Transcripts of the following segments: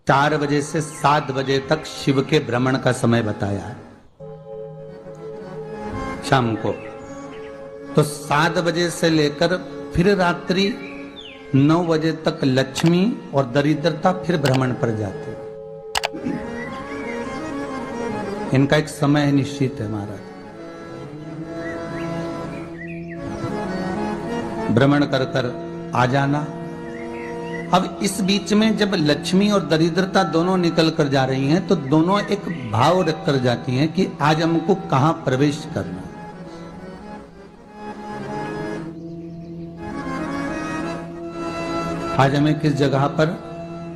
4 बजे से 7 बजे तक शिव के भ्रमण का समय बताया है शाम को। तो 7 बजे से लेकर फिर रात्रि 9 बजे तक लक्ष्मी और दरिद्रता फिर भ्रमण पर जाते। इनका एक समय निश्चित है महाराज। भ्रमण कर कर आ जाना। अब इस बीच में जब लक्ष्मी और दरिद्रता दोनों निकल कर जा रही हैं तो दोनों एक भाव रख कर जाती हैं कि आज हमको कहां प्रवेश करना है। आज हमें किस जगह पर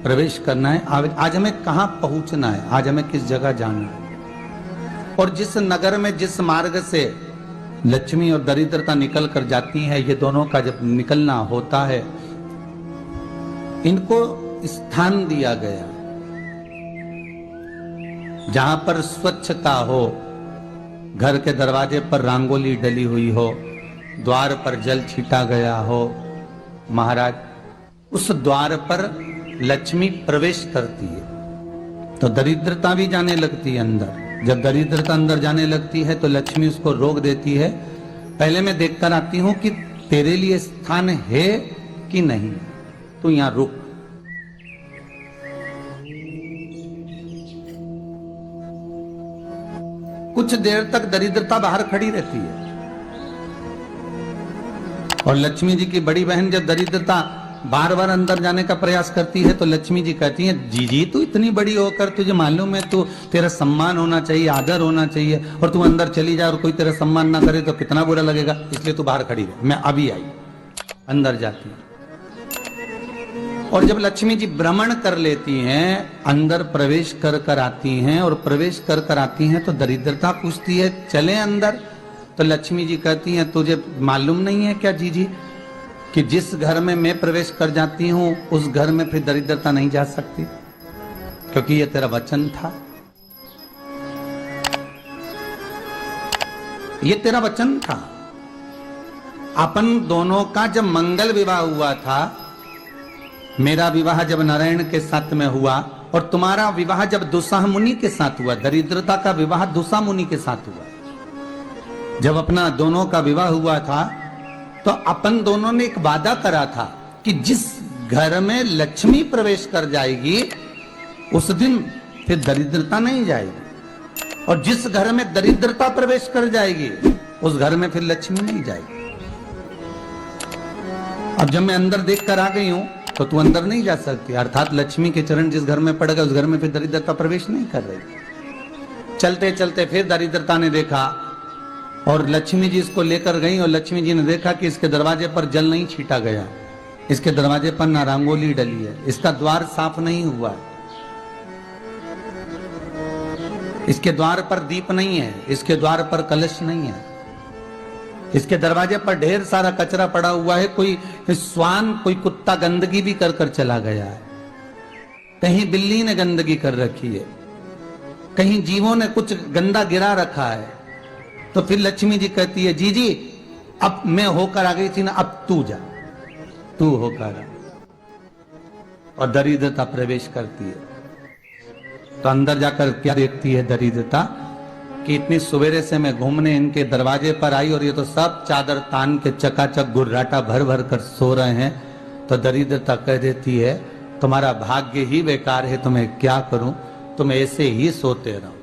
प्रवेश करना है, आज हमें कहां पहुंचना है, आज हमें किस जगह जाना है। और जिस नगर में जिस मार्ग से लक्ष्मी और दरिद्रता निकल कर जाती है, ये दोनों का जब निकलना होता है, इनको स्थान दिया गया जहां पर स्वच्छता हो, घर के दरवाजे पर रंगोली डली हुई हो, द्वार पर जल छीटा गया हो। महाराज उस द्वार पर लक्ष्मी प्रवेश करती है तो दरिद्रता भी जाने लगती है अंदर। जब दरिद्रता अंदर जाने लगती है तो लक्ष्मी उसको रोक देती है। पहले मैं देखकर आती हूं कि तेरे लिए स्थान है कि नहीं, तू यहां रुक। कुछ देर तक दरिद्रता बाहर खड़ी रहती है और लक्ष्मी जी की बड़ी बहन जब दरिद्रता बार बार अंदर जाने का प्रयास करती है तो लक्ष्मी जी कहती हैं, जीजी तू इतनी बड़ी होकर तुझे मालूम है तू तेरा सम्मान होना चाहिए, आदर होना चाहिए, और तू अंदर चली जा और कोई तेरा सम्मान ना करे तो कितना बुरा लगेगा, इसलिए तू बाहर खड़ी रहे, मैं अभी आई। अंदर जाती है और जब लक्ष्मी जी भ्रमण कर लेती हैं, अंदर प्रवेश कर कर आती हैं और प्रवेश कर कर आती हैं तो दरिद्रता पूछती है चले अंदर। तो लक्ष्मी जी कहती हैं, तुझे मालूम नहीं है क्या जीजी कि जिस घर में मैं प्रवेश कर जाती हूं उस घर में फिर दरिद्रता नहीं जा सकती, क्योंकि ये तेरा वचन था, ये तेरा वचन था। अपन दोनों का जब मंगल विवाह हुआ था, मेरा विवाह जब नारायण के साथ में हुआ और तुम्हारा विवाह जब दुस्साह मुनि के साथ हुआ, दरिद्रता का विवाह दुस्साह मुनि के साथ हुआ। जब अपना दोनों का विवाह हुआ था तो अपन दोनों ने एक वादा करा था कि जिस घर में लक्ष्मी प्रवेश कर जाएगी उस दिन फिर दरिद्रता नहीं जाएगी, और जिस घर में दरिद्रता प्रवेश कर जाएगी उस घर में फिर लक्ष्मी नहीं जाएगी। अब जब मैं अंदर देख कर आ गई हूं तो तू अंदर नहीं जा सकती, अर्थात लक्ष्मी के चरण जिस घर में पड़ गए उस घर में फिर दरिद्रता प्रवेश नहीं कर रही। चलते चलते फिर दरिद्रता ने देखा और लक्ष्मी जी इसको लेकर गई और लक्ष्मी जी ने देखा कि इसके दरवाजे पर जल नहीं छीटा गया, इसके दरवाजे पर ना रंगोली डली है, इसका द्वार साफ नहीं हुआ है, इसके द्वार पर दीप नहीं है, इसके द्वार पर कलश नहीं है, इसके दरवाजे पर ढेर सारा कचरा पड़ा हुआ है, कोई स्वान कोई कुत्ता गंदगी भी कर कर चला गया है, कहीं बिल्ली ने गंदगी कर रखी है, कहीं जीवों ने कुछ गंदा गिरा रखा है। तो फिर लक्ष्मी जी कहती है, जीजी अब मैं होकर आ गई थी ना, अब तू जा, तू होकर आ। और दरिद्रता प्रवेश करती है तो अंदर जाकर क्या देखती है दरिद्रता कि इतनी सवेरे से मैं घूमने इनके दरवाजे पर आई और ये तो सब चादर तान के चकाचक गुर्राटा भर भर कर सो रहे हैं। तो दरिद्रता कह देती है, तुम्हारा भाग्य ही बेकार है, तुम्हें क्या करूं, तुम ऐसे ही सोते रहो।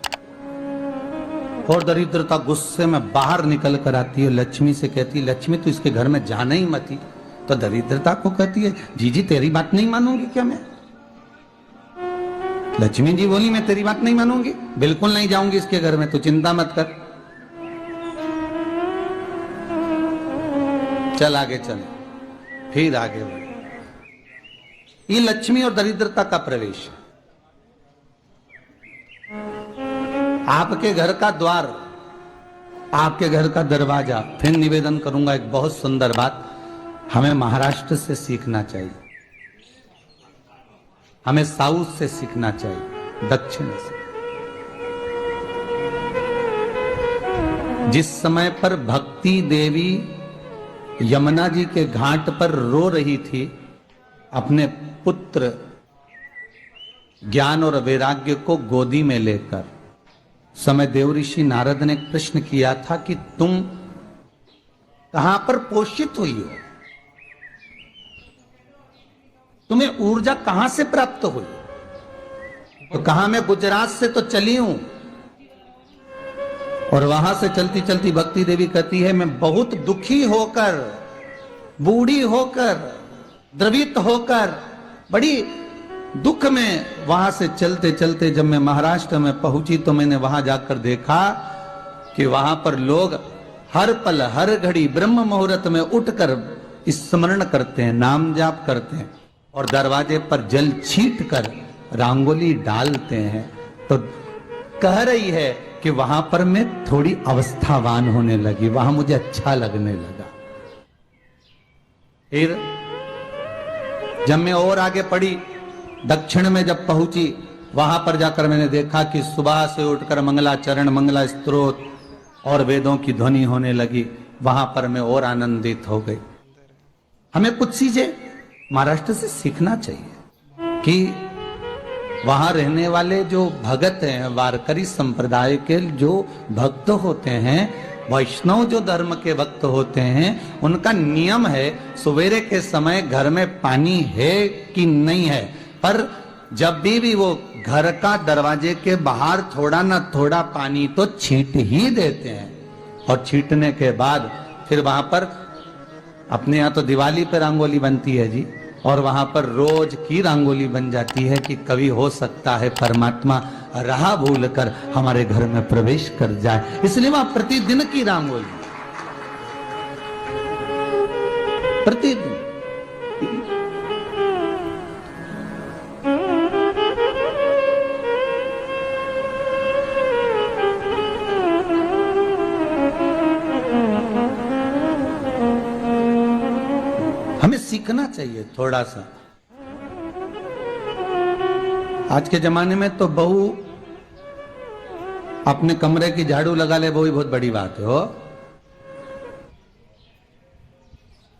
और दरिद्रता गुस्से में बाहर निकल कर आती है, लक्ष्मी से कहती है, लक्ष्मी तू इसके घर में जाना ही मत। तो दरिद्रता को कहती है, जीजी तेरी बात नहीं मानूंगी क्या मैं? लक्ष्मी जी बोली, मैं तेरी बात नहीं मानूंगी, बिल्कुल नहीं जाऊंगी इसके घर में, तू चिंता मत कर, चल आगे चल। फिर आगे बढ़े। ये लक्ष्मी और दरिद्रता का प्रवेश है। आपके घर का द्वार, आपके घर का दरवाजा। फिर निवेदन करूंगा एक बहुत सुंदर बात, हमें महाराष्ट्र से सीखना चाहिए, हमें साउथ से सीखना चाहिए, दक्षिण से। जिस समय पर भक्ति देवी यमुना जी के घाट पर रो रही थी अपने पुत्र ज्ञान और वैराग्य को गोदी में लेकर समय देव ऋषि नारद ने प्रश्न किया था कि तुम कहां पर पोषित हुई हो, तुम्हें ऊर्जा कहां से प्राप्त हुई? तो कहा मैं गुजरात से तो चली हूं। और वहां से चलती चलती भक्ति देवी कहती है मैं बहुत दुखी होकर, बूढ़ी होकर, द्रवित होकर, बड़ी दुख में वहां से चलते चलते जब मैं महाराष्ट्र में पहुंची तो मैंने वहां जाकर देखा कि वहां पर लोग हर पल हर घड़ी ब्रह्म मुहूर्त में उठकर स्मरण करते हैं, नाम जाप करते हैं और दरवाजे पर जल छीट कर रंगोली डालते हैं। तो कह रही है कि वहां पर मैं थोड़ी अवस्थावान होने लगी, वहां मुझे अच्छा लगने लगा। फिर जब मैं और आगे पढ़ी, दक्षिण में जब पहुंची, वहां पर जाकर मैंने देखा कि सुबह से उठकर मंगलाचरण, मंगला स्तोत्र और वेदों की ध्वनि होने लगी। वहां पर मैं और आनंदित हो गई। हमें कुछ चीजें महाराष्ट्र से सीखना चाहिए कि वहां रहने वाले जो भगत हैं, वारकरी संप्रदाय के जो भक्त होते हैं, वैष्णव जो धर्म के भक्त होते हैं, उनका नियम है सवेरे के समय घर में पानी है कि नहीं है, पर जब भी वो घर का दरवाजे के बाहर थोड़ा ना थोड़ा पानी तो छींट ही देते हैं। और छींटने के बाद फिर वहां पर अपने यहाँ तो दिवाली पे रंगोली बनती है जी, और वहां पर रोज की रंगोली बन जाती है कि कभी हो सकता है परमात्मा राह भूल कर हमारे घर में प्रवेश कर जाए, इसलिए वहां प्रतिदिन की रंगोली, प्रतिदिन। हमें सीखना चाहिए थोड़ा सा। आज के जमाने में तो बहू अपने कमरे की झाड़ू लगा ले, वो ही बहुत बड़ी बात है। हो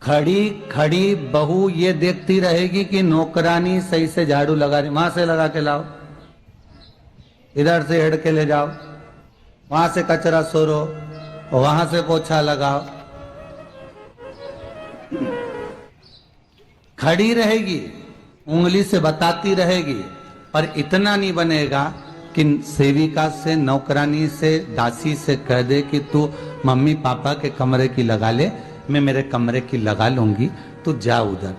खड़ी खड़ी बहू ये देखती रहेगी कि नौकरानी सही से झाड़ू लगा रही, वहां से लगा के लाओ, इधर से हेड के ले जाओ, वहां से कचरा सोरो, वहां से पोछा लगाओ। खड़ी रहेगी, उंगली से बताती रहेगी, पर इतना नहीं बनेगा कि सेविका से, नौकरानी से, दासी से कह दे कि तू मम्मी पापा के कमरे की लगा ले, मैं मेरे कमरे की लगा लूंगी, तू जा उधर।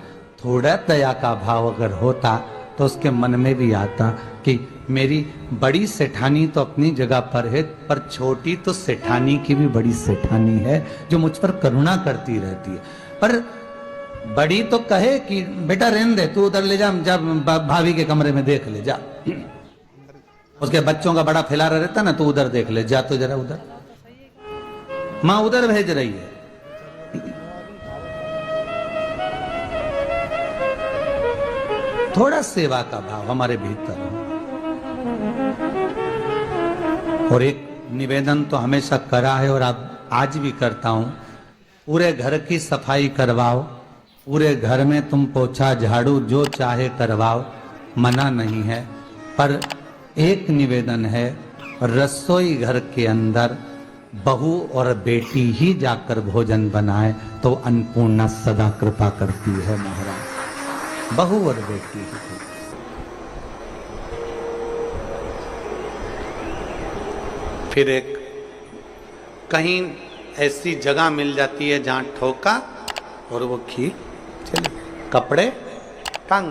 थोड़ा दया का भाव अगर होता तो उसके मन में भी आता कि मेरी बड़ी सेठानी तो अपनी जगह पर है, पर छोटी तो सेठानी की भी बड़ी सेठानी है जो मुझ पर करुणा करती रहती है। पर बड़ी तो कहे कि बेटा रहने दे, तू उधर ले जा, जब भाभी के कमरे में देख ले जा। उसके बच्चों का बड़ा फैलारा रहता ना, तू उधर देख ले जा, तो जरा उधर माँ उधर भेज रही है। थोड़ा सेवा का भाव हमारे भीतर हो। और एक निवेदन तो हमेशा करा है और अब आज भी करता हूं, पूरे घर की सफाई करवाओ, पूरे घर में तुम पोछा झाड़ू जो चाहे करवाओ, मना नहीं है। पर एक निवेदन है, रसोई घर के अंदर बहू और बेटी ही जाकर भोजन बनाए तो अन्नपूर्णा सदा कृपा करती है महाराज। बहू और बेटी ही। फिर एक कहीं ऐसी जगह मिल जाती है जहां ठोका और वो खींच चले, कपड़े टांग,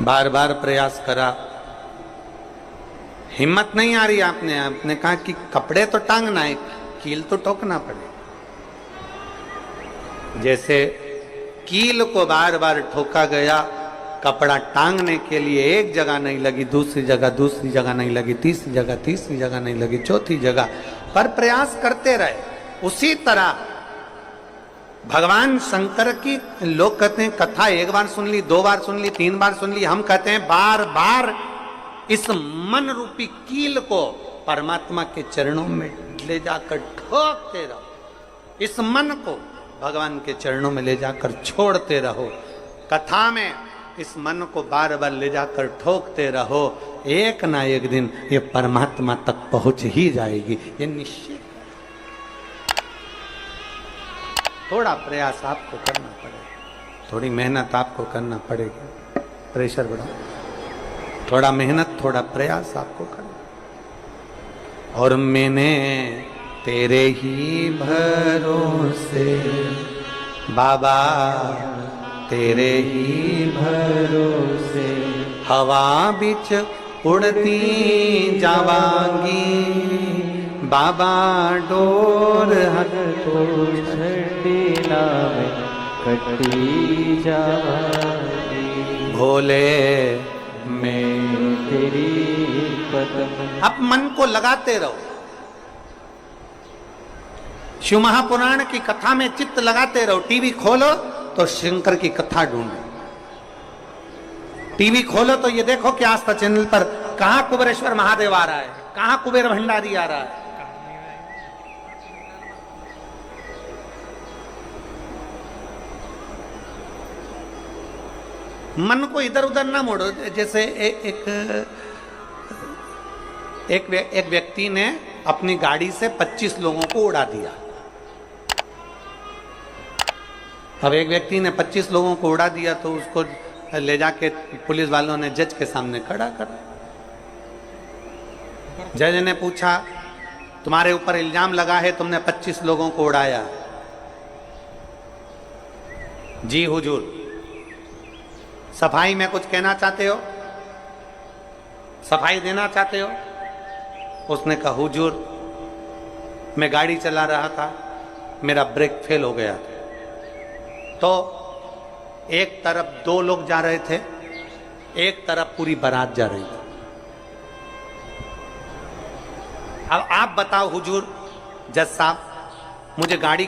बार बार प्रयास करा, हिम्मत नहीं आ रही। आपने कहा कि कपड़े तो टांगना है, कील तो ठोकना पड़े। जैसे कील को बार बार ठोका गया, कपड़ा टांगने के लिए एक जगह नहीं लगी, दूसरी जगह नहीं लगी, तीसरी जगह नहीं लगी, चौथी जगह पर प्रयास करते रहे। उसी तरह भगवान शंकर की लोग कहते हैं कथा एक बार सुन ली, 2 बार सुन ली, 3 बार सुन ली, हम कहते हैं बार बार इस मन रूपी कील को परमात्मा के चरणों में ले जाकर ठोकते रहो। इस मन को भगवान के चरणों में ले जाकर छोड़ते रहो। कथा में इस मन को बार बार ले जाकर ठोकते रहो, एक ना एक दिन ये परमात्मा तक पहुंच ही जाएगी, ये निश्चित। थोड़ा प्रयास आपको करना पड़ेगा, थोड़ी मेहनत आपको करना पड़ेगी, प्रेशर बढ़ाओ, थोड़ा मेहनत थोड़ा प्रयास आपको करना। और मैंने तेरे ही भरोसे बाबा, तेरे ही भरोसे हवा बिच उड़ती जावांगी बाबा, डोर हट तो छड़ीला में कटी जावांगी भोले मैं तेरी कदम। अब मन को लगाते रहो, शिव महापुराण की कथा में चित्त लगाते रहो। टीवी खोलो तो शंकर की कथा ढूंढो, टीवी खोलो तो ये देखो कि आस्था चैनल पर कहां कुबेरेश्वर महादेव आ रहा है, कहां कुबेर भंडारी आ रहा है। मन को इधर उधर ना मोड़ो। जैसे एक व्यक्ति ने अपनी गाड़ी से 25 लोगों को उड़ा दिया। अब एक व्यक्ति ने 25 लोगों को उड़ा दिया तो उसको ले जाके पुलिस वालों ने जज के सामने खड़ा कर। जज ने पूछा, तुम्हारे ऊपर इल्जाम लगा है तुमने 25 लोगों को उड़ाया। जी हुजूर, सफाई में कुछ कहना चाहते हो, सफाई देना चाहते हो? उसने कहा, हुजूर मैं गाड़ी चला रहा था, मेरा ब्रेक फेल हो गया था, तो एक तरफ 2 लोग जा रहे थे, एक तरफ पूरी बारात जा रही थी। अब आप बताओ हुजूर जज साहब, मुझे गाड़ी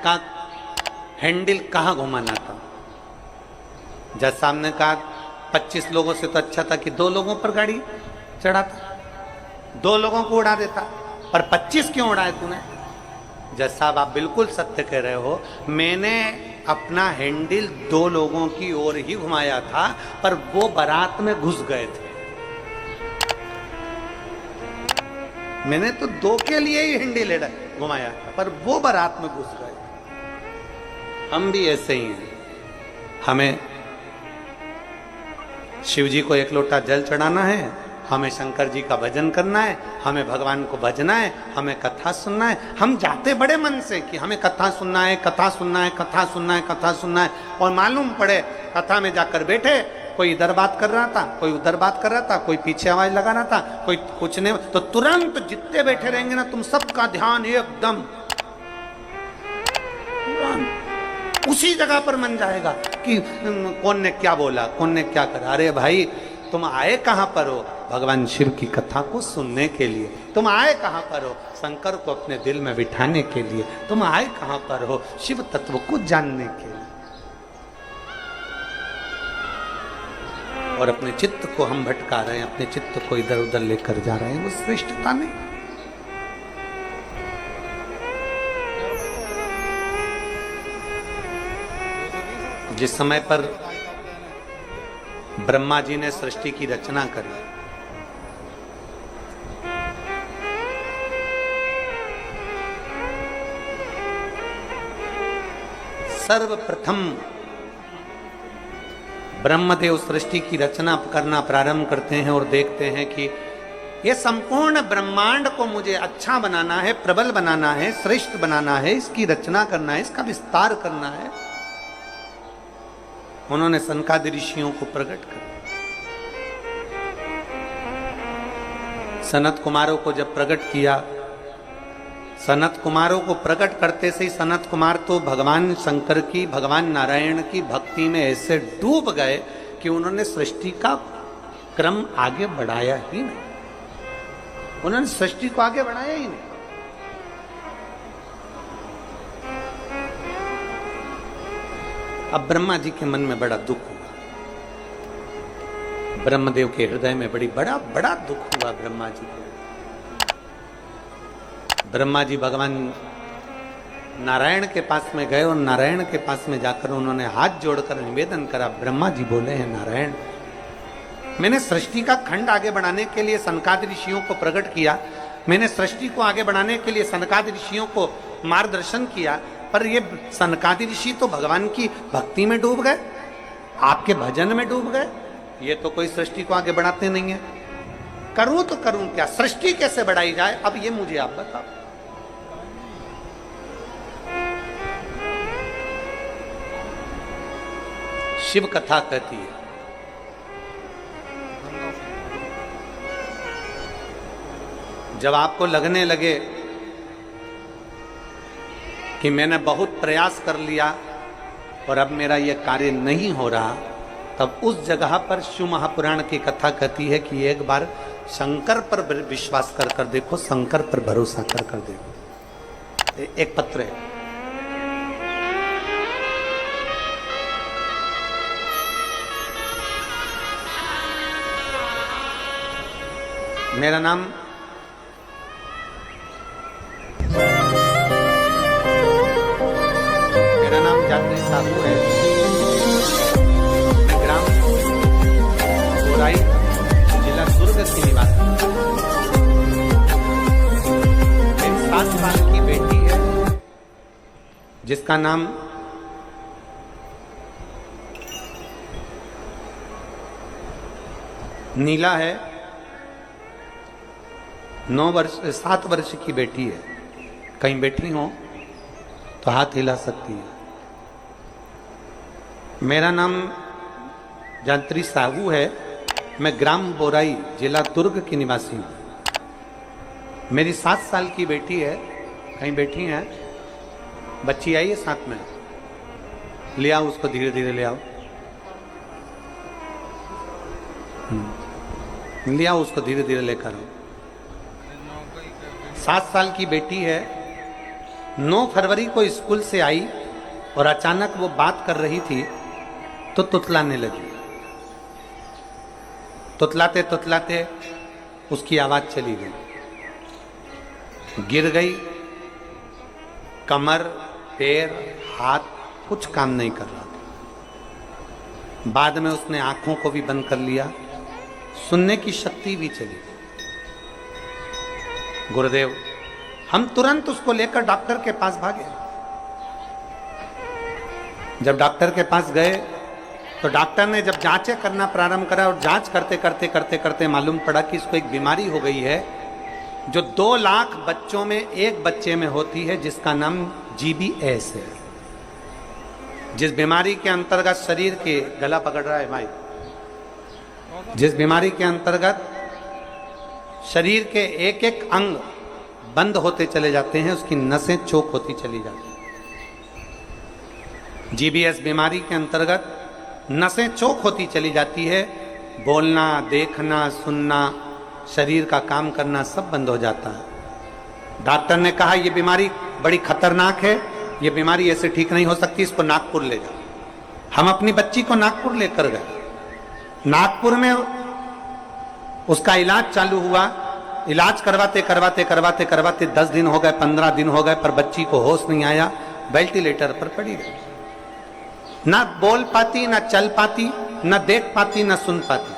का हैंडल कहां घुमाना था? जज साहब ने कहा 25 लोगों से तो अच्छा था कि 2 लोगों पर गाड़ी चढ़ाता, 2 लोगों को उड़ा देता, पर 25 क्यों उड़ाए तूने? जज साहब आप बिल्कुल सत्य कह रहे हो, मैंने अपना हैंडल 2 लोगों की ओर ही घुमाया था, पर वो बारात में घुस गए थे। मैंने तो 2 के लिए ही हैंडल घुमाया था, पर वो बारात में घुस गए। हम भी ऐसे ही हैं, हमें शिव जी को 1 लोटा जल चढ़ाना है, हमें शंकर जी का भजन करना है, हमें भगवान को भजना है, हमें कथा सुनना है। हम जाते बड़े मन से कि हमें कथा सुनना है, कथा सुनना है, कथा सुनना है, कथा सुनना है, और मालूम पड़े कथा में जाकर बैठे, कोई इधर बात कर रहा था, कोई उधर बात कर रहा था, कोई पीछे आवाज लगा रहा था, कोई कुछ नहीं, तो तुरंत जितने बैठे रहेंगे ना, तुम सबका ध्यान एकदम उसी जगह पर मन जाएगा कि कौन ने क्या बोला, कौन ने क्या करा। अरे भाई, तुम आए कहां पर हो? भगवान शिव की कथा को सुनने के लिए। तुम आए कहां पर हो? शंकर को अपने दिल में बिठाने के लिए। तुम आए कहां पर हो? शिव तत्व को जानने के लिए। और अपने चित्त को हम भटका रहे हैं, अपने चित्त को इधर उधर लेकर जा रहे हैं, वो श्रेष्ठता नहीं। जिस समय पर ब्रह्मा जी ने सृष्टि की रचना करी, सर्वप्रथम ब्रह्मदेव सृष्टि की रचना करना प्रारंभ करते हैं और देखते हैं कि ये संपूर्ण ब्रह्मांड को मुझे अच्छा बनाना है, प्रबल बनाना है, श्रेष्ठ बनाना है, इसकी रचना करना है, इसका विस्तार करना है। उन्होंने सनकादि ऋषियों को प्रकट कर, सनत कुमारों को जब प्रकट किया, सनत कुमारों को प्रकट करते से ही सनत कुमार तो भगवान शंकर की, भगवान नारायण की भक्ति में ऐसे डूब गए कि उन्होंने सृष्टि का क्रम आगे बढ़ाया ही नहीं। उन्होंने सृष्टि को आगे बढ़ाया ही नहीं। अब ब्रह्मा जी के मन में बड़ा दुख हुआ, ब्रह्मदेव के हृदय में बड़ा दुख हुआ ब्रह्मा जी को। ब्रह्मा जी भगवान नारायण के पास में गए और नारायण के पास में जाकर उन्होंने हाथ जोड़कर निवेदन करा। ब्रह्मा जी बोले हैं, नारायण, मैंने सृष्टि का खंड आगे बढ़ाने के लिए सनकादि ऋषियों को प्रकट किया, मैंने सृष्टि को आगे बढ़ाने के लिए सनकादि ऋषियों को मार्गदर्शन किया, पर ये सनकादि ऋषि तो भगवान की भक्ति में डूब गए, आपके भजन में डूब गए, ये तो कोई सृष्टि को आगे बढ़ाते नहीं है। करूं तो करूं क्या, सृष्टि कैसे बढ़ाई जाए, अब ये मुझे आप बताओ। शिव कथा कहती है, जब आपको लगने लगे कि मैंने बहुत प्रयास कर लिया और अब मेरा यह कार्य नहीं हो रहा, तब उस जगह पर शिव महापुराण की कथा कहती है कि एक बार शंकर पर विश्वास कर कर देखो, शंकर पर भरोसा कर कर देखो। एक पत्र है, मेरा नाम जात्री साहू है, मैं ग्राम बोराई जिला दुर्ग की निवासी। मेरी 7 साल की बेटी है जिसका नाम नीला है। 7 वर्ष की बेटी है। कहीं बैठी हो तो हाथ हिला सकती है। मेरा नाम जात्री साहू है, मैं ग्राम बोराई जिला दुर्ग की निवासी हूँ। मेरी 7 साल की बेटी है, कहीं बैठी है, बच्ची आई है साथ में, ले आओ उसको, धीरे धीरे ले आओ, ले आओ उसको, धीरे धीरे लेकर आओ। 7 साल की बेटी है, 9 फरवरी को स्कूल से आई और अचानक वो बात कर रही थी तो तुतलाने लगी। तुतलाते तुतलाते उसकी आवाज चली गई, गिर गई, कमर, पैर, हाथ कुछ काम नहीं कर रहा था। बाद में उसने आंखों को भी बंद कर लिया, सुनने की शक्ति भी चली गई। गुरुदेव, हम तुरंत उसको लेकर डॉक्टर के पास भागे। जब डॉक्टर के पास गए तो डॉक्टर ने जब जांचें करना प्रारंभ करा और जांच करते करते करते करते मालूम पड़ा कि इसको एक बीमारी हो गई है जो 2 लाख बच्चों में एक बच्चे में होती है, जिसका नाम GBS है। जिस बीमारी के अंतर्गत शरीर के, गला पकड़ रहा है भाई, जिस बीमारी के अंतर्गत शरीर के एक एक अंग बंद होते चले जाते हैं, उसकी नसें चोक होती चली जाती हैं। GBS बीमारी के अंतर्गत नसें चोक होती चली जाती है, बोलना, देखना, सुनना, शरीर का काम करना सब बंद हो जाता है। डॉक्टर ने कहा यह बीमारी बड़ी खतरनाक है, यह बीमारी ऐसे ठीक नहीं हो सकती, इसको नागपुर ले जाओ। हम अपनी बच्ची को नागपुर लेकर गए। नागपुर में उसका इलाज चालू हुआ। इलाज करवाते करवाते करवाते करवाते 10 दिन हो गए, 15 दिन हो गए, पर बच्ची को होश नहीं आया, वेंटिलेटर पर पड़ी रही। ना बोल पाती, ना चल पाती, ना देख पाती, ना सुन पाती।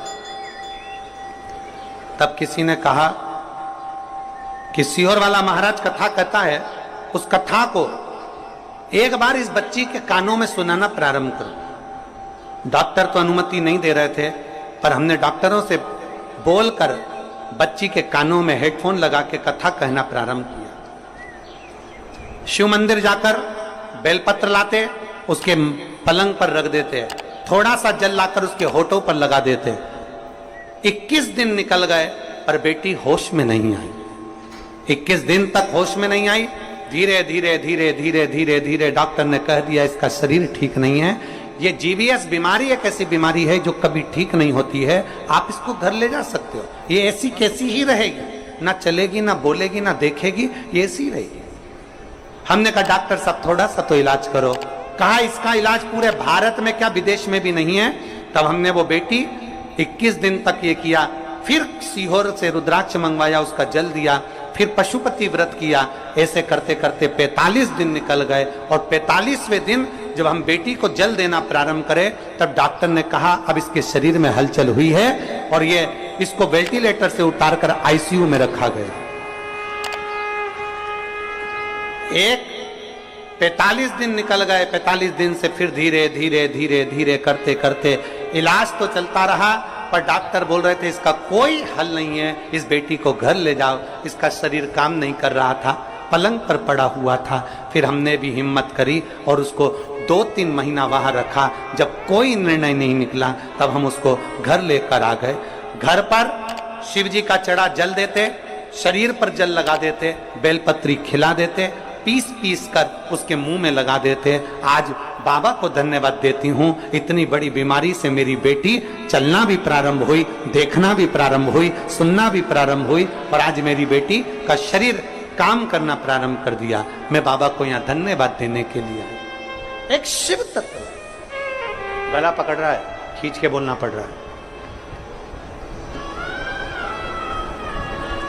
तब किसी ने कहा कि सीहोर वाला महाराज कथा कहता है, उस कथा को एक बार इस बच्ची के कानों में सुनाना प्रारंभ करो। डॉक्टर तो अनुमति नहीं दे रहे थे, पर हमने डॉक्टरों से बोलकर बच्ची के कानों में हेडफोन लगा के कथा कहना प्रारंभ किया। शिव मंदिर जाकर बेलपत्र लाते, उसके पलंग पर रख देते, थोड़ा सा जल लाकर उसके होठों पर लगा देते। 21 दिन निकल गए पर बेटी होश में नहीं आई। 21 दिन तक होश में नहीं आई। धीरे धीरे धीरे धीरे धीरे धीरे डॉक्टर ने कह दिया इसका शरीर ठीक नहीं है, ये GBS बीमारी एक ऐसी बीमारी है जो कभी ठीक नहीं होती है, आप इसको घर ले जा सकते हो, ये ऐसी कैसी ही रहेगी, ना चलेगी, ना बोलेगी, ना देखेगी, ये ऐसी रहेगी। हमने कहा डॉक्टर साहब थोड़ा सा तो इलाज करो। कहा इसका इलाज पूरे भारत में क्या विदेश में भी नहीं है। तब हमने वो बेटी 21 दिन तक ये किया, फिर सीहोर से रुद्राक्ष मंगवाया, उसका जल दिया, फिर पशुपति व्रत किया। ऐसे करते करते 45 दिन निकल गए और 45वें दिन जब हम बेटी को जल देना प्रारंभ करें तब डॉक्टर ने कहा अब इसके शरीर में हलचल हुई है और ये इसको वेंटिलेटर से उतारकर आईसीयू में रखा गया। एक 45 दिन निकल गए। 45 दिन से फिर धीरे धीरे धीरे धीरे करते करते इलाज तो चलता रहा, पर डॉक्टर बोल रहे थे इसका कोई हल नहीं है, इस बेटी को घर ले जाओ। इसका शरीर काम नहीं कर रहा था, पलंग पर पड़ा हुआ था। फिर हमने भी हिम्मत करी और उसको 2-3 महीना वहां रखा। जब कोई निर्णय नहीं निकला तब हम उसको घर लेकर आ गए। घर पर शिव जी का चढ़ा जल देते, शरीर पर जल लगा देते, बेलपत्री खिला देते, पीस पीस कर उसके मुंह में लगा देते। आज बाबा को धन्यवाद देती हूँ, इतनी बड़ी बीमारी से मेरी बेटी चलना भी प्रारंभ हुई, देखना भी प्रारंभ हुई, सुनना भी प्रारंभ हुई और आज मेरी बेटी का शरीर काम करना प्रारंभ कर दिया। मैं बाबा को यहाँ धन्यवाद देने के लिए एक शिव तत्व गला पकड़ रहा है, खींच के बोलना पड़ रहा है।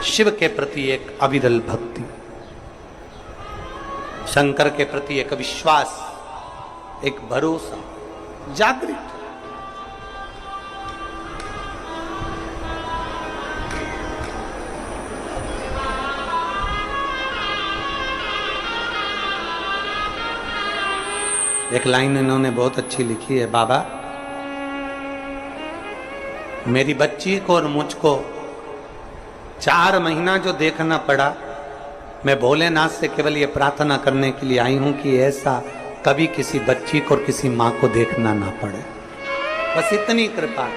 शिव के प्रति एक अविरल भक्ति, शंकर के प्रति एक विश्वास, एक भरोसा जागृत। एक लाइन इन्होंने बहुत अच्छी लिखी है, बाबा मेरी बच्ची को और मुझको 4 महीना जो देखना पड़ा, मैं भोलेनाथ से केवल ये प्रार्थना करने के लिए आई हूं कि ऐसा कभी किसी बच्ची को और किसी मां को देखना ना पड़े। बस इतनी कृपा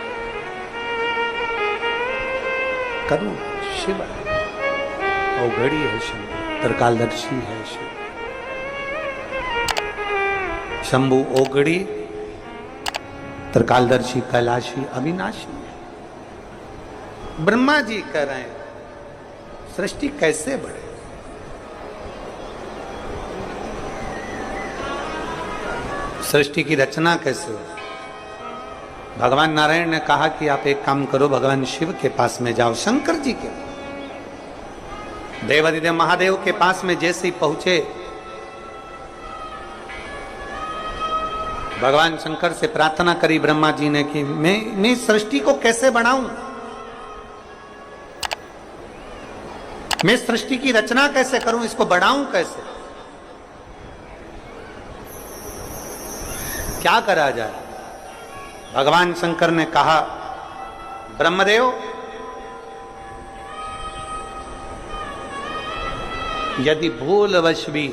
करूं। शिव औघड़ी है, शिव त्रिकालदर्शी है, शिव शंभु औघड़ी, त्रिकालदर्शी कैलाशी अविनाशी है। ब्रह्मा जी कह रहे हैं सृष्टि कैसे बढ़े, सृष्टि की रचना कैसे हो। भगवान नारायण ने कहा कि आप एक काम करो, भगवान शिव के पास में जाओ, शंकर जी के। देवादिदेव महादेव के पास में जैसे ही पहुंचे, भगवान शंकर से प्रार्थना करी ब्रह्मा जी ने कि मैं सृष्टि को कैसे बढ़ाऊं, मैं सृष्टि की रचना कैसे करूं, इसको बढ़ाऊं कैसे, क्या करा जाए। भगवान शंकर ने कहा ब्रह्मदेव यदि भूलवश भी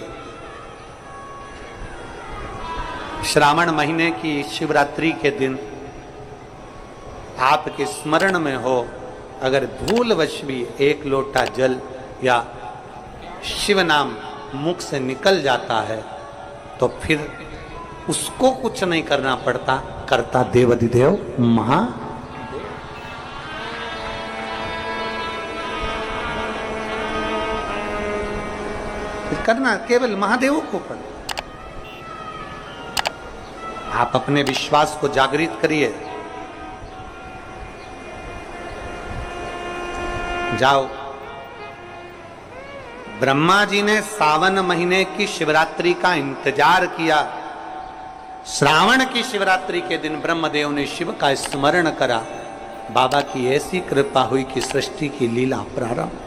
श्रावण महीने की शिवरात्रि के दिन आपके स्मरण में हो, अगर भूलवश भी एक लोटा जल या शिव नाम मुख से निकल जाता है तो फिर उसको कुछ नहीं करना पड़ता, करता देवाधिदेव महा करना केवल महादेव को पड़ता। आप अपने विश्वास को जागृत करिए, जाओ। ब्रह्मा जी ने सावन महीने की शिवरात्रि का इंतजार किया। श्रावण की शिवरात्रि के दिन ब्रह्मदेव ने शिव का स्मरण करा। बाबा की ऐसी कृपा हुई कि सृष्टि की लीला प्रारंभ।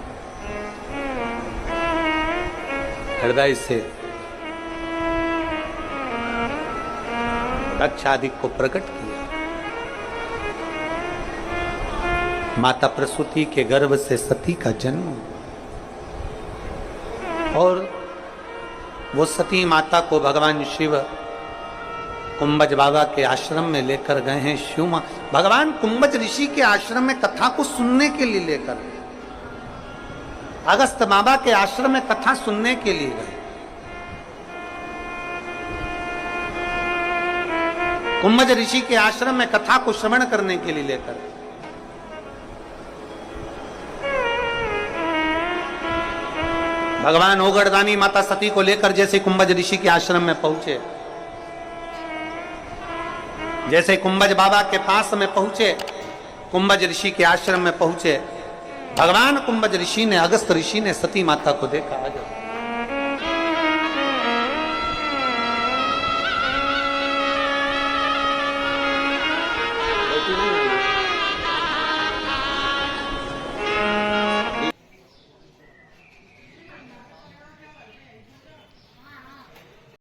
हृदय से दक्षादिक को प्रकट किया। माता प्रसूति के गर्भ से सती का जन्म, और वो सती माता को भगवान शिव कुंभज बाबा के आश्रम में लेकर गए हैं। शिव भगवान कुंभज ऋषि के आश्रम में कथा को सुनने के लिए लेकर, अगस्त बाबा के आश्रम में कथा सुनने के लिए गए। कुंभज ऋषि के आश्रम में कथा को श्रवण करने के लिए लेकर, भगवान ओगड़दानी माता सती को लेकर जैसे कुंभज ऋषि के आश्रम में पहुंचे, जैसे कुंभज बाबा के पास में पहुंचे, कुंभज ऋषि के आश्रम में पहुंचे, भगवान कुंभज ऋषि ने, अगस्त ऋषि ने सती माता को देखा। आ जाओ।